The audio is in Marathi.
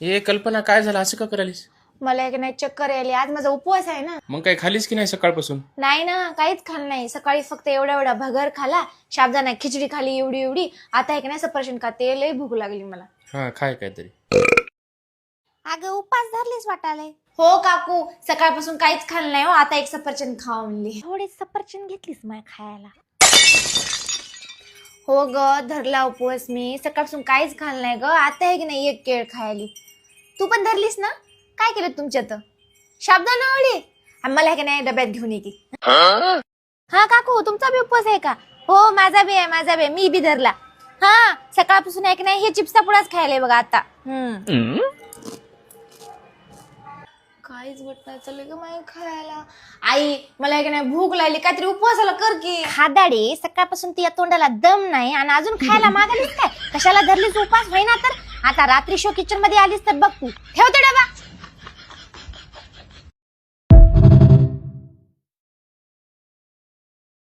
हे कल्पना काय झालं असं का करालीस? मला एक नाही चक्कर यायली, आज माझा उपवास आहे ना. मग काय खालीस की नाही सकाळपासून? नाही ना, काहीच खाल्लं नाही. सकाळी फक्त एवढा एवढा भगर खाला, साबुदाणा खिचडी खाली एवढी एवढी. आता एक नाही सफरचंद खाते, लय भूक लागली मला. हा खाय काहीतरी. अगं उपास धरलीस वाटाले. हो काकू, सकाळपासून काहीच खाल्लं नाही हो, आता एक सफरचंद खावा म्हणली. थोडी सफरचंद घेतलीस मग खायला? हो ग, धरला उपवास मी, सकाळपासून काहीच खाल्लं नाही ग, आता आहे की नाही एक केळ खायली. तू पण धरलीस ना? काय केलं तुमच्यात? साबुदाणा वडी मला आहे की नाही डब्यात घेऊन येते. हा काकू, तुमचा बी उपवास आहे का? हो माझा बी आहे, माझा बी आहे, मी बी धरला. हा सकाळपासून आहे की नाही हे चिप्सचा पुडाच खायलाय बघा आता. काहीच वाटत चाललंय ग माय खायला. आई मला एक नाही भूक लागली, काहीतरी उपवासाला कर की. खादाडे, सकाळपासून ती तोंडाला दम नाही आणि अजून खायला मागालीस काय? कशाला धरलीस उपास? होईना तर आता रात्री शो किचन मध्ये आलीस तर बघ तू. ठेवते डबा.